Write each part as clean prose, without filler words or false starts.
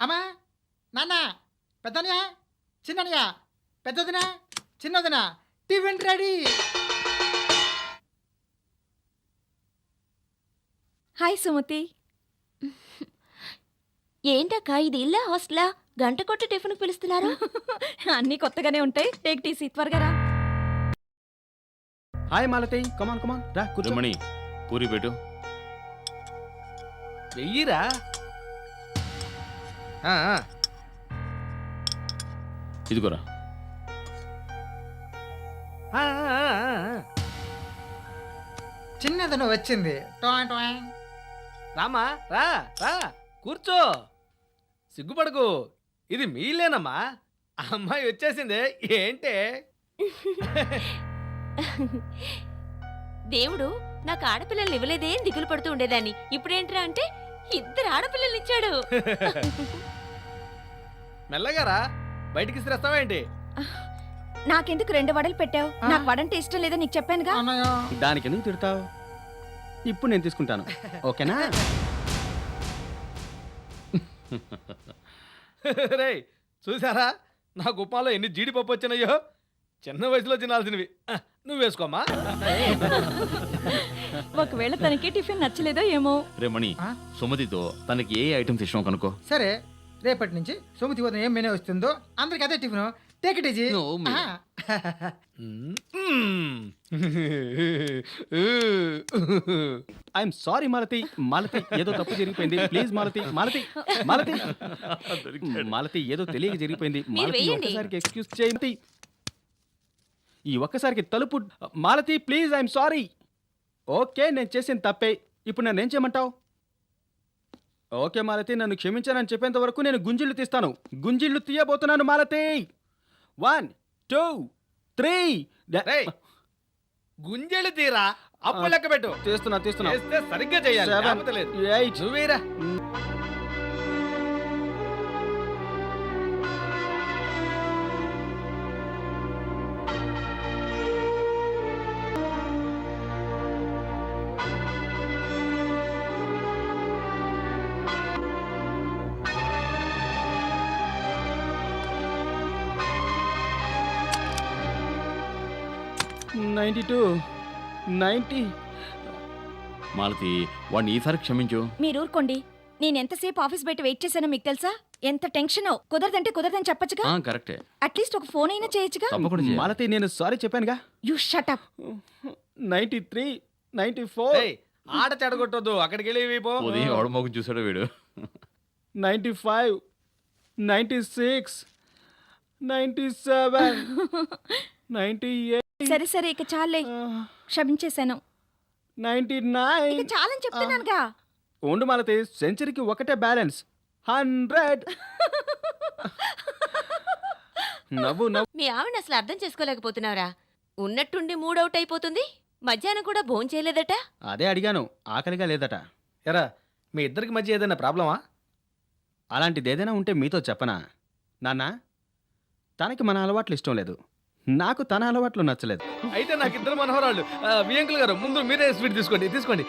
అమ్మా నాన్న పెద్దనయ్య Chinnanayya పెద్దదిన చిన్నదిన tiffin ready. Hi Sumathi. ఏంటక్క ఇది ఇల్లా హాస్టలా? గంట కొట్టి టిఫిన్కి పిలుస్తున్నారు. అన్నీ కొత్తగానే ఉంటాయి. టేక్ టీసీ త్వరగా రా. హాయ్ మాలతి, కమాన్ కమాన్ రా కూర్చో. రమణి పూరి పెట్టు. వెయ్యిరా. ఇదిగోరా. చిన్నదిన వచ్చింది. Toy toy. రామా రా రా కూర్చో, సిగ్గుపడకు. ఇది మీలేనమ్మా. అమ్మాయి వచ్చేసిందే. ఏంటే దేవుడు నాకు ఆడపిల్లల్ని ఇవ్వలేదే అని దిగులు పడుతూ ఉండేదాన్ని. ఇప్పుడేంట్రా అంటే 2 ఆడపిల్లల్ని ఇచ్చాడు. మెల్లగా రా, బయటికి శ్రేస్తావేంటి? నాకెందుకు 2 వడలు పెట్టావు? నాకు వడంటే ఇష్టం లేదో నీకు చెప్పానుగా. అన్నయ్య దానికి ఎందుకు తిడతావు? ఇప్పుడు నేను తీసుకుంటాను, ఓకేనా? రే చూసారా నా గుప్పాలో ఎన్ని జీడిపప్పు వచ్చినాయో. చిన్న వయసులో తినాల్సినవి. నువ్వు వేసుకోమ్మా. ఒకవేళ తనకి టిఫిన్ నచ్చలేదో ఏమో. రేమణి ఆ? సుమతితో తనకి ఏ ఐటమ్స్ ఇష్టం కనుకో. సరే రేపటి నుంచి సుమతి ఉదయం ఏం మెనూ వస్తుందో అందరికి అదే tiffin. Take it easy. No, me. I'm sorry Malathi. Malathi ఏదో తప్పు జరిగిపోయింది, ప్లీజ్ మాలతి. మాలతి మాలతి మాలతి ఏదో తెలియక జరిగిపోయింది. మీరు మాలతి వేయండి. ఒక్కసారికి ఎక్స్క్యూజ్ చేయండి. ఈ ఒక్కసారికి తలుపు. Malathi please, I'm sorry. Okay, నేను చేసిన తప్పే. ఇప్పుడు నన్ను ఏం చేయమంటావు? ఓకే మాలతి, నన్ను క్షమించానని చెప్పేంత వరకు నేను గుంజిళ్ళు తీస్తాను. గుంజిళ్ళు తీయబోతున్నాను మాలతి. 1 2 3. రేయ్, గుంజెలు తీరా. అప్పు లెక్క పెట్టు. తీస్తున్నా తీస్తున్నా. చేస్తే సరిగ్గా చేయాలి. 7 లేకపోతే లేదు. 8. నువ్వేరా. నైంటీ 90. మాలతి వాడిని ఈసారి క్షమించు. మీరు ఊరుకోండి. నేను ఎంతసేపు ఆఫీస్ బయట వెయిట్ చేశానో మీకు తెలుసా? ఎంత టెన్షనో. కుదరదంటే కుదరదని చెప్పొచ్చుగా. కరెక్టే, అట్లీస్ట్ ఒక ఫోన్ అయినా చేయొచ్చుగా. తప్పకుండా చేయాలి. మాలతి నేను సారీ చెప్పానుగా. You shut up. 93 94 రేయ్, ఆట చెడగొట్టొద్దు. అక్కడికి వెళ్ళి పో. ఉదయం ఎవడ మోకం చూసాడో వీడు. 95 96 97 98 సరే సరే ఇక చాలే. క్షమించేశాను. 99. ఇక చాలని చెప్తున్నానుగా. ఉండు మాలతి, సెంచరీకి ఒకటే బ్యాలెన్స్. 100. నవ్వు నవ్వు. మీ ఆవిడ అసలు అర్థం చేసుకోలేకపోతున్నావురా. ఉన్నట్టుండి మూడౌట్ అయిపోతుంది. మధ్యాహ్నం కూడా భోంచేయలేదట. అదే అడిగాను, ఆకలిగా లేదట. ఎరా, మీ ఇద్దరికి మధ్య ఏదైనా ప్రాబ్లమా? అలాంటిది ఏదైనా ఉంటే మీతో చెప్పనా? నాన్న, తనకి మన అలవాట్లు ఇష్టం లేదు, నాకు తన అలవాట్లు నచ్చలేదు. అయితే నాకు 2 మనవరాళ్ళు. వియంకుల్ గారు, ముందు మీరే స్వీట్ తీసుకోండి. తీసుకోండి.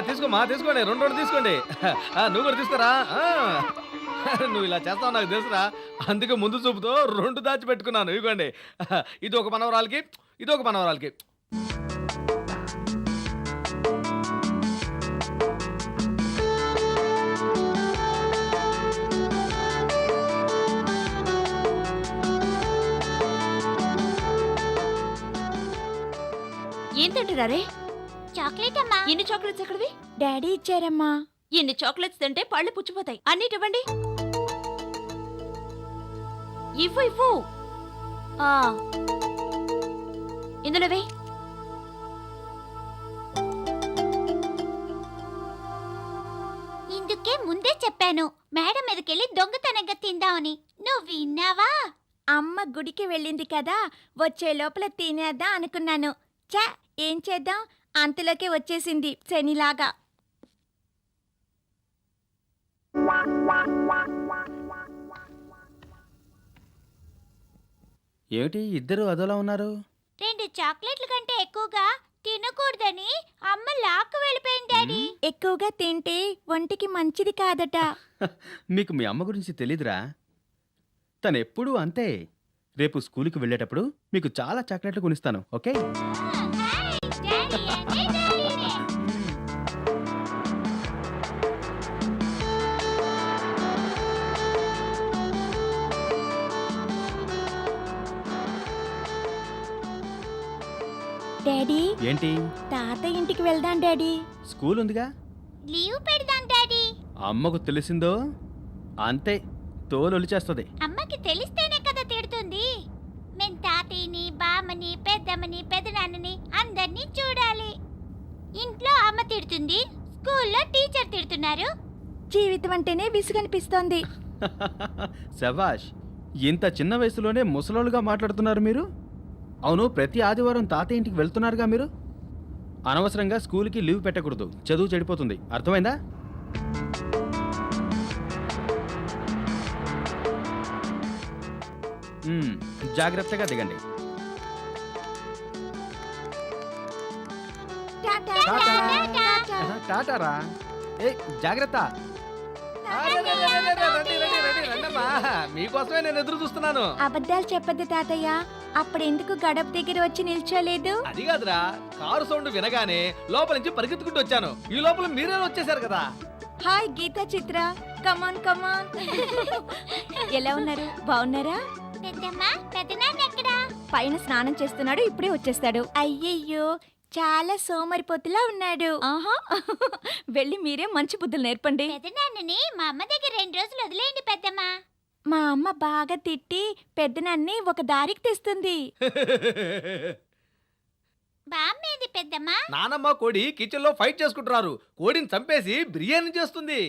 తీసుకోమా, తీసుకోండి. 2 తీసుకోండి. నువ్వు కూడా తీసుకోరా. నువ్వు ఇలా చేస్తావు నాకు తెలుసురా. అందుకే ముందు చూపుతో 2 దాచి పెట్టుకున్నాను. ఇవ్వండి. ఇది ఒక మనవరాలకి, ఇది ఒక మనవరాలకి. ఏంటంటారే? చాక్లెట్ అమ్మా. ఎన్ని చాక్లెట్స్ ఎక్కడివి? డాడీ ఇచ్చారమ్మా. ఎన్ని చాక్లెట్స్ తింటే పళ్ళు పుచ్చిపోతాయి. అన్నిటివ్వండి. ఇవ్వు ఇవ్వు. ఇందులో వేయ్. ఇందుకే ముందే చెప్పాను మేడం మీదకెళ్ళి దొంగతనంగా తిందామని. నువ్వు విన్నావా? అమ్మ గుడికి వెళ్ళింది కదా, వచ్చే లోపల తినేద్దాం అనుకున్నాను. చా, ఏం చేద్దాం, అంతలోకే వచ్చేసింది శనిలాగా. ఏమిటి ఇద్దరు అదోలా ఉన్నారు? 2 చాక్లెట్ల కంటే ఎక్కువగా తినకూడదని అమ్మ లాక్కు వెళ్ళిపోయింది డాడీ. ఎక్కువగా తింటే ఒంటికి మంచిది కాదట. మీకు మీ అమ్మ గురించి తెలీదురా? తను ఎప్పుడూ అంతే. రేపు స్కూల్కి వెళ్ళేటప్పుడు మీకు చాలా చాక్లెట్లు కొనిస్తాను, ఓకే? హాయ్, డాడీ అంటే డాడీనే. డాడీ, ఏంటి? తాత ఇంటికి వెళ్దాం డాడీ. స్కూల్ ఉందిగా. లీవ్ పెడదాం డాడీ. అమ్మకు తెలిసిందో అంతే, తోలొలిచేస్తుంది. అమ్మకి తెలిస్తేనే కదా తిడుతుంది. మేం తాతయ్యని, బామ్మని, పెద్దమ్మని, పెదనాన్నని అందరినీ చూడాలి. ఇంట్లో అమ్మ తిడుతుంది, స్కూల్లో టీచర్ తిడుతున్నారు. జీవితం అంటేనే విసుగనిపిస్తోంది. శభాష్, ఇంత చిన్న వయసులోనే ముసలోళ్ళుగా మాట్లాడుతున్నారు మీరు. అవును, ప్రతి ఆదివారం తాతయ్య ఇంటికి వెళ్తున్నారుగా మీరు. అనవసరంగా స్కూల్కి లీవ్ పెట్టకూడదు, చదువు చెడిపోతుంది, అర్థమైందా? జాగ్రత్తగా దిగండి. టాటా. టాటా. టాటా. టాటారా. ఏ జాగ్రత్త. రండమ్మా, మీకోసమే నేను ఎదురు చూస్తున్నాను. అబద్ధాలు చెప్పద్దు తాతయ్య. అప్పుడెందుకు గడప దగ్గర వచ్చి నిల్చోలేదు? అది కాదురా, కారు సౌండ్ వినగానే లోపల నుంచి పరిగెత్తుకుంటూ వచ్చాను. ఈ లోపల మీరే వచ్చేసారు కదా. హాయ్ గీతా చిత్ర, కమాన్ కమాన్. ఎలా ఉన్నారు? బాగున్నారా? పెద్దమ్మ, పెదనాన్న ఎక్కడా? పైన స్నానం చేస్తున్నాడు, ఇప్పుడే వచ్చేస్తాడు. అయ్యయ్యో, చాలా సోమరిపోతులా ఉన్నాడు. ఆహా, వెళ్ళి మీరే మంచి బుద్ధులు నేర్పండి. పెదనాన్నని మా అమ్మ దగ్గర 2 రోజులు వదిలేయండి పెద్దమ్మ. మా అమ్మ బాగా తిట్టి పెద్దనాన్ని ఒక దారికి తెస్తుంది. బామ్మేది పెద్దమ్మ? నానమ్మ కోడి కిచెన్ లో ఫైట్ చేసుకుంటున్నారు. కోడిని చంపేసి బిర్యానీ చేస్తుంది.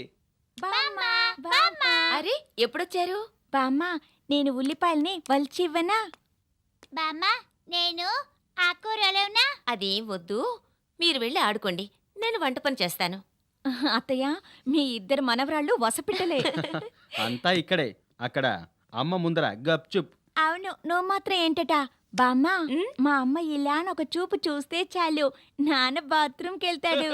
బామ్మ, బామ్మ. అరే ఎప్పుడొచ్చారు? బామ్మ, నేను ఉల్లిపాయల్ని వలిచి ఇవ్వనా? బామ్మ, నేను ఆకుకూరలోనా? అదేం వద్దు, మీరు వెళ్ళి ఆడుకోండి, నేను వంట పని చేస్తాను. అత్తయ్య, మీ ఇద్దరు మనవరాళ్ళు వసపిట్టలే. అంతా ఇక్కడే, అక్కడ అమ్మ ముందర గప్చుప్. అవును, నువ్వు మాత్రం ఏంటట? బామ్మ, మా అమ్మ ఇలా అని ఒక చూపు చూస్తే చాలు, నాన్న బాత్రూమ్కి వెళ్తాడు.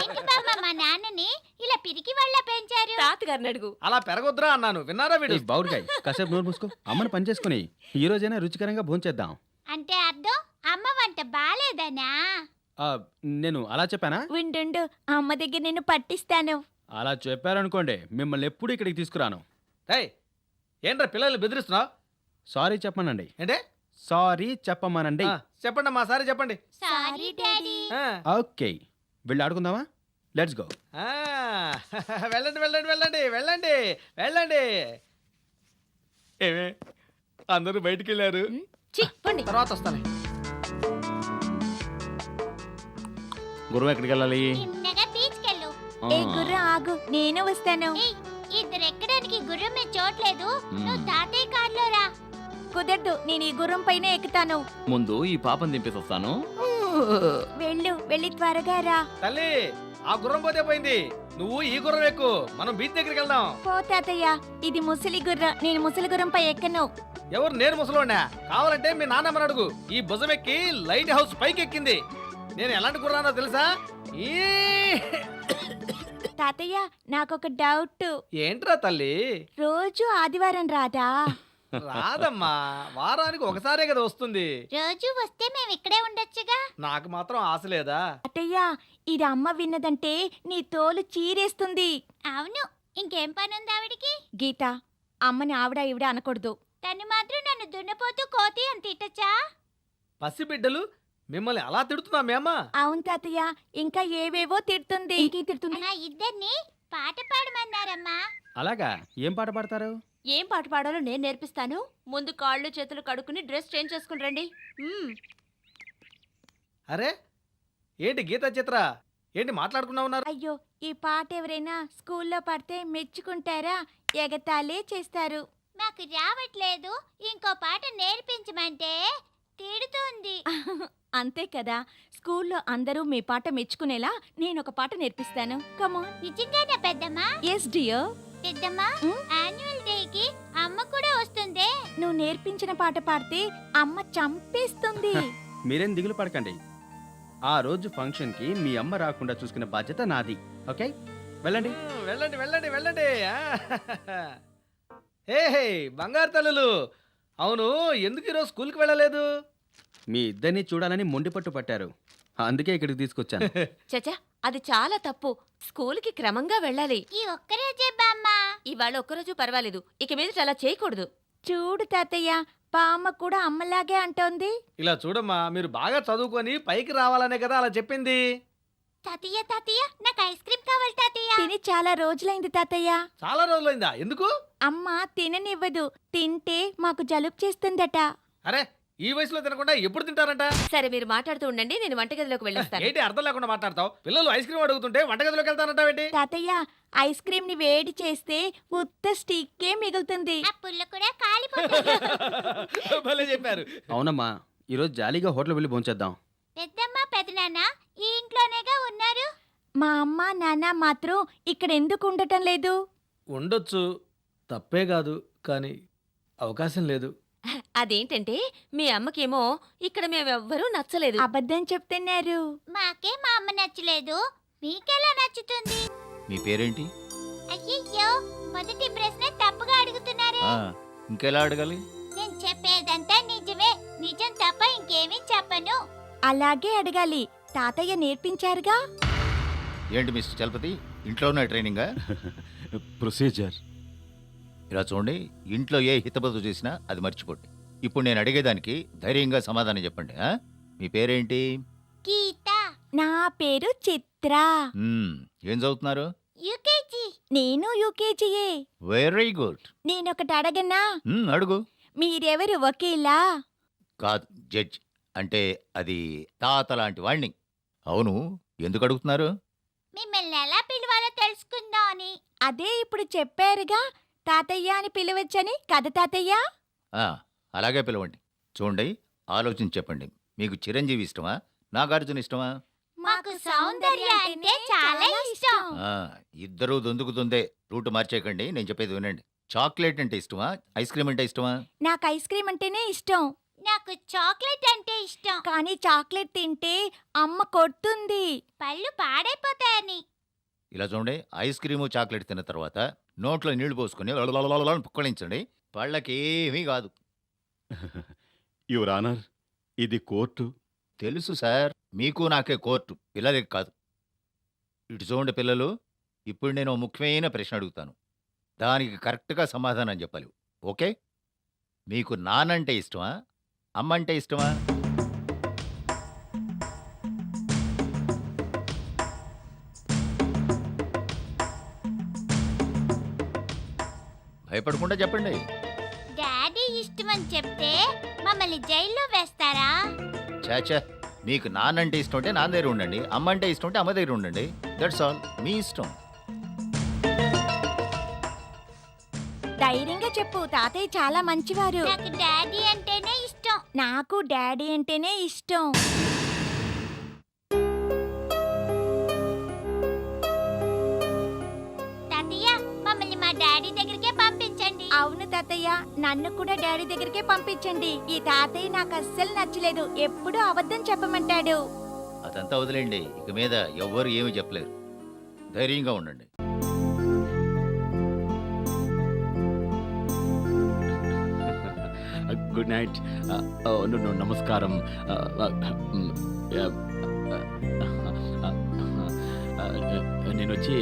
ఏంటి బామ్మ మా నాన్నని ఇలా పిరికి వాళ్ళ పెంచారు? తాతగారిని అడుగు. అలా పెరగొద్దురా అన్నాను, విన్నారా వీడు? బౌర్గాయ్, కాసేపు నోరు మూసుకో. అమ్మని పని చేసుకుని ఈ రోజైనా రుచికరంగా భోంచేద్దాం. అంటే అర్థం అమ్మ వంట బాలేదనా? ఆ, నేను అలా చెప్పానా? విండు, అమ్మ దగ్గర నేను పట్టిస్తాను. అలా చెప్పారనుకోండి, మిమ్మల్ని ఎప్పుడు ఇక్కడికి తీసుకురాను. ఏయ్, ఏంట్రా పిల్లల్ని బెదిరిస్తున్నావు? సారీ చెప్పమనండి. ఏంటే? సారీ చెప్పమనండి. చెప్పండి అమ్మా, సారీ చెప్పండి. Sorry daddy. ఆ, ఓకే, వెళ్ళి ఆడుకుందామా? Let's go. ఆ, వెళ్ళండి వెళ్ళండి వెళ్ళండి వెళ్ళండి వెళ్ళండి. ఏమే, అందరూ బయటికి వెళ్ళారు. చి, పండి. తర్వాత వస్తాను. గురువు ఎక్కడికి వెళ్ళాలి? చిన్నగా బీచ్కెళ్ళు. ఆ, ఏ గుర్ర ఆగు, నేను వస్తాను. ఏయ్, ఇద్దరు ఎక్కడానికి గుర్రం మీద చోట్లేదు. మ్మ్. నువ్వు తాతయ్య కార్లో రా. కుదరదు, నేను ఈ గుర్రం పైన ఎక్కుతాను. ముందు ఈ పాపని దింపేసి వస్తాను. వెళ్ళి త్వరగా రా. తల్లి, ఆ గుర్రం పోతే పోయింది, నువ్వు ఈ గుర్రం ఎక్కు, మనం బీచ్ దగ్గరికి వెళ్దాం. పో తాతయ్య, ఇది ముసలి గుర్ర, నేను ముసలి గుర్రంపై ఎక్కను. ఎవరు? నేను ముసలోడినా? కావాలంటే మీ నాన్నమ్మని అడుగు. ఈ భుజం ఎక్కి లైట్ హౌస్ పైకి ఎక్కింది. నేను ఎలాంటి గుర్రానో తెలుసా? ఈ తాతయ్య, నాకొక డౌట్. ఏంట్రా తల్లి? రోజు ఆదివారం రాదా? రాదమ్మా, వారానికి ఒకసారే కదా వస్తుంది. రోజు వస్తే మేము ఇక్కడే ఉండొచ్చుగా. నాకు మాత్రం ఆశ లేదా? తాతయ్య, ఇది అమ్మ విన్నదంటే నీ తోలు చీరేస్తుంది. అవును, ఇంకేం పని ఉంది ఆవిడికి? గీత, అమ్మని ఆవిడ ఈవిడ అనకూడదు. తను మాత్రం నన్ను దున్నపోతూ కోతి అని తిట్టచ్చా? పసిబిడ్డలు మిమ్మల్ని అలా తిడుతున్నా మేమ్మ? అవును తాతయ్య, ఇంకా ఏవేవో తిడుతుంది. ఇంకేం తిడుతుంది? నా ఇద్దరిని పాట పాడమన్నారమ్మా. అలాగా, ఏం పాట పాడతారు? ఏం పాట పాడాలో నేను నేర్పిస్తాను. ముందు కాళ్ళు చేతులు కడుక్కుని డ్రెస్ చేంజ్ చేసుకుని రండి. అరే, ఏంటి గీత చిత్ర, ఏంటి మాట్లాడుకున్నా ఉన్నారు? అయ్యో, ఈ పాట ఎవరైనా స్కూల్లో పాడితే మెచ్చుకుంటారా? ఎగతాళే చేస్తారు. నాకు రావట్లేదు, ఇంకో పాట నేర్పించమంటే తిడుతుంది. అంతే కదా, స్కూల్లో అందరూ మీ పాట మెచ్చుకునేలా నేను ఒక పాట నేర్పిస్తాను. కమాన్. నిజంగానే పెద్దమ్మా? Yes dear. పెద్దమ్మా, ఉమ్? యాన్యువల్ డేకి అమ్మ కూడా వస్తుందే. నువ్వు నేర్పించిన పాట పాడితే అమ్మ చంపేస్తుంది. మీరేం దిగులు పడకండి, ఆ రోజు ఫంక్షన్కి మీ అమ్మ రాకుండా చూసుకునే బాధ్యత నాది. ఓకే, వెళ్ళండి. వెళ్ళండి వెళ్ళండి వెళ్ళండి. హే బంగారు తల్లులు, అవును ఎందుకు ఈరోజు స్కూల్కి వెళ్ళలేదు? మీ ఇద్దరిని చూడాలని మొండిపట్టు పట్టారు, అందుకే ఇక్కడికి తీసుకొచ్చాను. చచా అది చాలా తప్పు. స్కూల్కి క్రమంగా వెళ్ళాలి. ఈ ఒక్కరోజే బామ్మ. ఇవాళ ఒక్కరోజు పర్వాలేదు, ఇక మీద అలా చేయకూడదు. చూడు తాతయ్య, బామ్మ కూడా అమ్మలాగే అంటోంది. ఇలా చూడమ్మా, మీరు బాగా చదువుకొని పైకి రావాలనే కదా అలా చెప్పింది. తాతయ్య తాతయ్య నాకు ఐస్ క్రీమ్ కావాలి తాతయ్య. తిని చాలా రోజులైంది తాతయ్య. చాలా రోజులైందా? ఎందుకు? అమ్మ తిననివ్వదు, తింటే మాకు జలుబు చేస్తుందట. అరే ఈ వయసులో తినకుండా ఎప్పుడు తింటారంట? సరే మీరు మాట్లాడుతూ ఉండండి, నేను వంటగదిలోకి వెళ్ళొస్తాను. ఏంటి అర్థం లేకుండా మాట్లాడతావు? పిల్లలు ఐస్ క్రీమ్ అడుగుతుంటే వంటగదిలోకి వెళ్తానంటావేంటి? తాతయ్య, ఐస్ క్రీమ్ ని వేడి చేస్తే ఉత్త స్టిక్కే మిగులుతుంది. ఆ పుల్ల కూడా కాలిపోతుంది. భలే చెప్పారు. అవునమ్మా, ఈరోజు జాలీగా హోటల్ వెళ్ళి భోంచేద్దాం. పెద్దమ్మ పెదనాన్న ఈ ఇంట్లోనేగా ఉన్నారు. మా అమ్మ నాన్న మాత్రం ఇక్కడ ఎందుకు ఉండటం లేదు? ఉండొచ్చు, తప్పే కాదు, కానీ అవకాశం లేదు. అదేంటంటే మీ అమ్మకేమో ఇక్కడ మేమెవ్వరూ నచ్చలేదు. అబద్ధం చెప్తున్నారు. మాకే మా అమ్మ నచ్చలేదు, మీకెలా నచ్చుతుంది? మీ పేరేంటి? అయ్యయ్యో, మొదటి ప్రశ్న తప్పుగా అడుగుతున్నారే. ఇంకెలా అడగాలి? నేను చెప్పేదంతా నిజమే, నిజం తప్ప ఇంకేమీ చెప్పను. అలాగే అడగాలి, తాతయ్య నేర్పించారుగా. ఏంటి మిస్టర్ చలపతి, ఇంట్లోనే ట్రైనింగా? ప్రొసీజర్. ఇలా చూడండి, ఇంట్లో ఏ హితబోధ చేసినా అది మర్చిపోండి. ఇప్పుడు నేను అడిగేదానికి ధైర్యంగా సమాధానం చెప్పండి. మీ పేరేంటి? గీత. నా పేరు చిత్ర. ఏం చదువుతున్నారు? యూకేజీ. నేను యూకేజీయే. Very good. నేనొకటి అడగనా? అడుగు. మీరెవరు ఒకేలా? కాదు, జడ్జ్. అంటే అది తాత లాంటి వాణ్ణి. అవును, ఎందుకు అడుగుతున్నారు? మిమ్మల్ని ఎలా పిలవాలో తెలుసుకుందాం అని. అదే ఇప్పుడు చెప్పారుగా, తాతయ్య అని పిలవచ్చని కదా తాతయ్య? అలాగే పిలవండి. చూడండి, ఆలోచించి చెప్పండి. మీకు చిరంజీవి ఇష్టమా, నాగార్జున ఇష్టమా? మాకు సౌందర్య అంటే చాలా ఇష్టం. ఇద్దరూ దొందుకుతుందే. రూట్ మార్చేయకండి, నేను చెప్పేది వినండి. చాక్లెట్ అంటే ఇష్టమా, ఐస్ క్రీమ్ అంటే ఇష్టమా? నాకు ఐస్ క్రీమ్ అంటేనే ఇష్టం. నాకు చాక్లెట్ అంటే ఇష్టం. కానీ చాక్లెట్ తింటే అమ్మ కొడుతుంది. పళ్ళు పాడైపోతాయని. ఇలా చూడండి, ఐస్ క్రీము చాక్లెట్ తిన్న తర్వాత నోట్లో నీళ్లు పోసుకొని పుక్కలించండి. పళ్ళకేమీ కాదు. యువర్ ఆనర్, ఇది కోర్టు. తెలుసు సార్, మీకు నాకే కోర్టు, పిల్లలకి కాదు. ఇటు చూడండి పిల్లలు, ఇప్పుడు నేను ముఖ్యమైన ప్రశ్న అడుగుతాను, దానికి కరెక్ట్గా సమాధానం చెప్పాలి. ఓకే? మీకు నానంటే ఇష్టమా, అమ్మంటే ఇష్టమా? భయపడకుండా చెప్పండి. డాడీ ఇష్టమని చెప్తే మమ్మల్ని జైల్లో వేస్తారా? చాచా, మీకు నానంటే ఇష్టం అంటే నాన్న దగ్గర ఉండండి, అమ్మ అంటే ఇష్టం అంటే అమ్మ దగ్గర ఉండండి. దట్స్ ఆల్, మీ ఇష్టం. ధైర్యంగా చెప్పు, తాతయ్య చాలా మంచివారు. నాకు డాడీ అంటేనే ఇష్టం. నాకు డాడీ అంటేనే ఇష్టం. తాతయ్య, మమ్మల్ని మా డాడీ దగ్గరికే పంపించండి. అవును తాతయ్య, నన్ను కూడా డాడీ దగ్గరికే పంపించండి. ఈ తాతయ్య నాకు అస్సలు నచ్చలేదు, ఎప్పుడూ అబద్ధం చెప్పమంటాడు. అదంతా వదిలేండి, ఇక మీద ఎవ్వరు ఏమీ చెప్పలేరు. ధైర్యంగా ఉండండి. Good night. నమస్కారం. నేను వచ్చి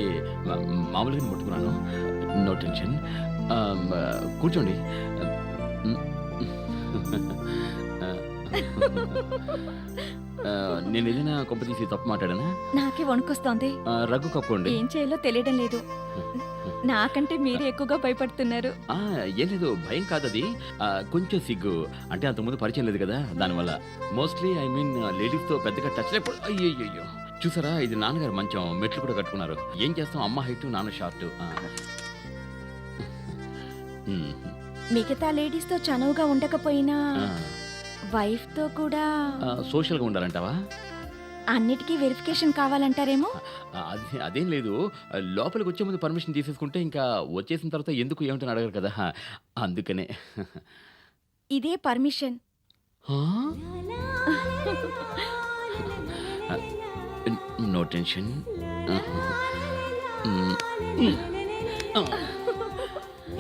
మామూలుగా ముట్టుకున్నాను. No tension. కూర్చోండి. నేను ఏదైనా కొంప తీసి తప్పు మాట్లాడానా? నాకే వణుకొస్తోంది. రగ్గు కప్పుకోండి. ఏం చేయాలో తెలియడం లేదు. నాకంటే మీరే ఎక్కువగా భయపడుతున్నారు. ఏం లేదు, భయం కాదది. కొంచెం సిగ్గు. అంటే అంతకుముందు పరిచయం లేదు కదా, దానివల్ల. మోస్ట్లీ ఐ మీన్ లేడీస్తో పెద్దగా టచ్ లేకపోతే. అయ్యో, చూసారా, ఇది నాన్నగారు మంచం, మెట్లు కూడా కట్టుకున్నారు. ఏం చేస్తాం, అమ్మ హైట్ నాన్న షార్ట్. మిగతా లేడీస్ తో చనువుగా ఉండకపోయినా వైఫ్ తో కూడా సోషల్గా ఉండాలంటావా? అన్నిటికీ వెరిఫికేషన్ కావాలంటారేమో. అదేం లేదు, లోపలికి వచ్చే ముందు పర్మిషన్ తీసేసుకుంటే ఇంకా వచ్చేసిన తర్వాత ఎందుకు ఏమిటని అడగరు కదా, అందుకనే. ఇదే పర్మిషన్. No tension.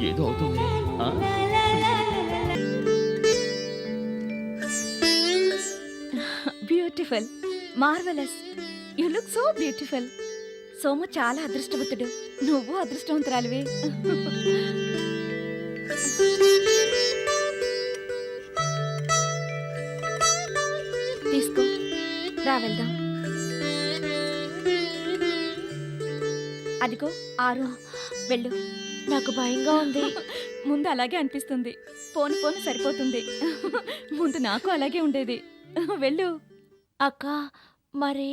ఏదో అవుతుంది. Beautiful, marvellous, you look so beautiful. Somu చాలా అదృష్టవంతుడు, నువ్వు అదృష్టవంతురాలివి. తీసుకో, రా వెళ్దాం. అదిగో ఆరు, వెళ్ళు. నాకు భయంగా ఉంది. ముందు అలాగే అనిపిస్తుంది, పోను పోను సరిపోతుంది. ముందు నాకు అలాగే ఉండేది. వెళ్ళు. అక్క, మరి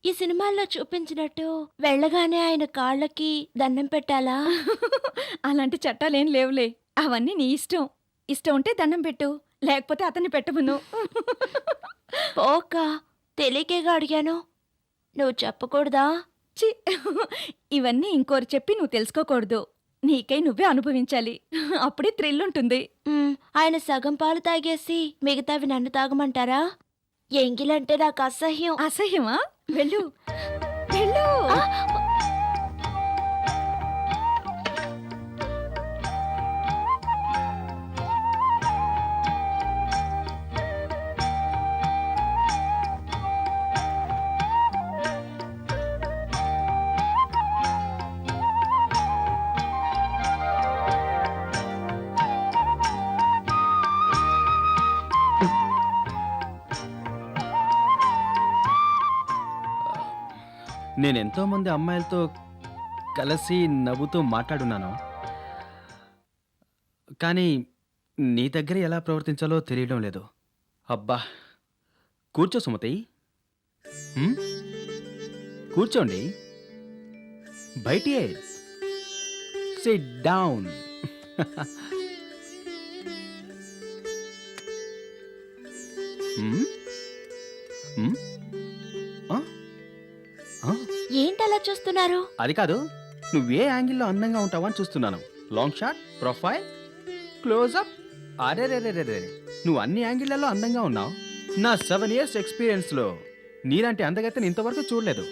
ఈ సినిమాల్లో చూపించినట్టు వెళ్ళగానే ఆయన కాళ్ళకి దండం పెట్టాలా? అలాంటి చట్టాలేం లేవులే, అవన్నీ నీ ఇష్టం. ఇష్టం ఉంటే దండం పెట్టు, లేకపోతే అతన్ని పెట్టమును. పోక, తెలియకేగా అడిగాను. నువ్వు చెప్పకూడదా? చి, ఇవన్నీ ఇంకోరు చెప్పి నువ్వు తెలుసుకోకూడదు. నీకై నువ్వే అనుభవించాలి, అప్పుడే థ్రిల్ ఉంటుంది. ఆయన సగం పాలు తాగేసి మిగతావి నన్ను తాగమంటారా? ఎంగిలంటే నాకు అసహ్యం. అసహ్యమా? వెళ్ళు, వెళ్ళు. నేను ఎంతో మంది అమ్మాయిలతో కలిసి నవ్వుతూ మాట్లాడున్నాను, కానీ నీ దగ్గర ఎలా ప్రవర్తించాలో తెలియడం లేదు. అబ్బా, కూర్చో సుమతి. కూర్చోండి, బయటే. Sit down. ఏంటలా చూస్తున్నారు? అది కాదు, నువ్వే యాంగిల్లో అందంగా ఉంటావని చూస్తున్నాను. Long shot, profile, close up. అరే రే రే రే, నువ్వు అన్ని యాంగిళ్లలో అందంగా ఉన్నావు. నా 7 years ఎక్స్పీరియన్స్లో నీలాంటి అందగత్తెని ఇంతవరకు చూడలేదు.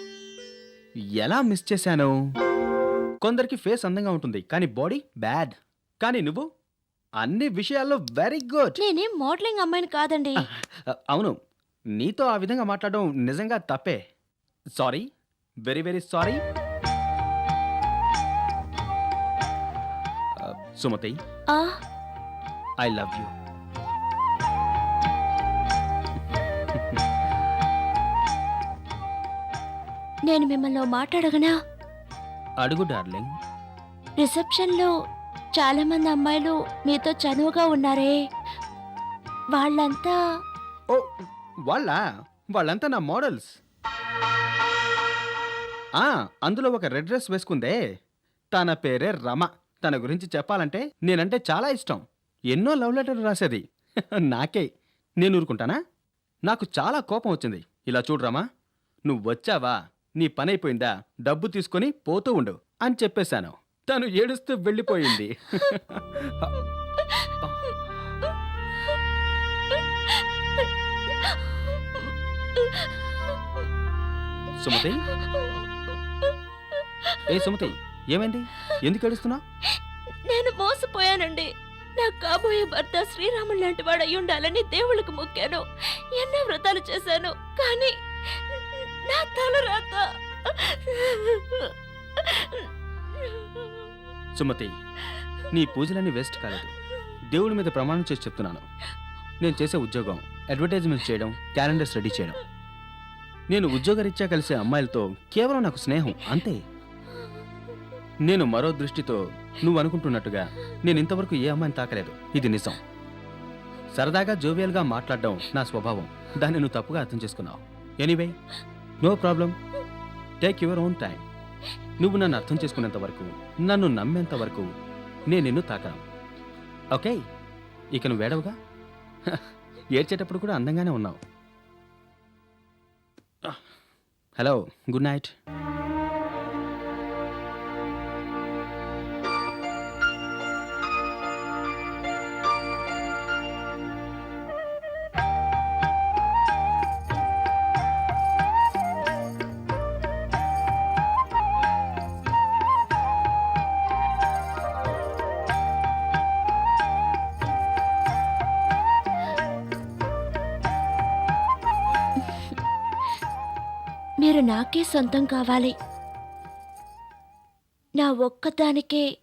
ఎలా మిస్ చేశాను? కొందరికి ఫేస్ అందంగా ఉంటుంది, కానీ బాడీ బ్యాడ్. కానీ నువ్వు అన్ని విషయాల్లో వెరీ గుడ్. నేనేం మోడలింగ్ అమ్మాయిని కాదండి. అవును, నీతో ఆ విధంగా మాట్లాడడం నిజంగా తప్పే. Sorry, very very sorry. Sumathi, ఆ, ఐ లవ్ యూ. నేను మిమ్మల్ని ఓ మాట అడగనా? అడుగు డార్లింగ్. రిసెప్షన్లో చాలా మంది అమ్మాయిలు మీతో చనువుగా ఉన్నారే, వాళ్ళంతా ఓ, వాళ్ళంతా నా మోడల్స్. అందులో ఒక రెడ్ డ్రెస్ వేసుకుందే, తన పేరే రమ. తన గురించి చెప్పాలంటే నేనంటే చాలా ఇష్టం. ఎన్నో లవ్ లెటర్లు రాసేది నాకే. నేను ఊరుకుంటానా? నాకు చాలా కోపం వచ్చింది. ఇలా చూడు రమా, నువ్వు వచ్చావా, నీ పని అయిపోయిందా, డబ్బు తీసుకొని పోతూ ఉండు అని చెప్పేశాను. తను ఏడుస్తూ వెళ్ళిపోయింది. సుమతి, ఏ సుమతి, ఏమైంది? ఎందుకు ఏడుస్తున్నావు? నేను మోసపోయానండి. నా కాబోయే భర్త శ్రీరాములు లాంటి వాడు అయి ఉండాలని దేవుళ్ళకు మొక్కాను, ఎన్నో వ్రతాలు చేశాను, కానీ నా తల రాత. సుమతి, నీ పూజలన్నీ వేస్ట్ కాలేదు. దేవుడి మీద ప్రమాణం చేసి చెప్తున్నాను. నేను చేసే ఉద్యోగం అడ్వర్టైజ్మెంట్ చేయడం, క్యాలెండర్స్ రెడీ చేయడం. నేను ఉద్యోగరీత్యా కలిసే అమ్మాయిలతో కేవలం నాకు స్నేహం, అంతే. నేను మరో దృష్టితో నువ్వు అనుకుంటున్నట్టుగా నేను ఇంతవరకు ఏ అమ్మాయిని తాకలేదు. ఇది నిజం. సరదాగా జోవియల్గా మాట్లాడడం నా స్వభావం. దాన్ని నువ్వు తప్పుగా అర్థం చేసుకున్నావు. Anyway, no problem. Take your own time. నువ్వు నన్ను అర్థం చేసుకునేంత వరకు, నన్ను నమ్మేంత వరకు నేను నిన్ను తాకను. ఓకే? ఇక నువ్వు వేడవుగా. ఏడ్చేటప్పుడు కూడా అందంగానే ఉన్నావు. Hello, good night. మీరు నాకే సొంతం కావాలి. నా ఒక్కదానికే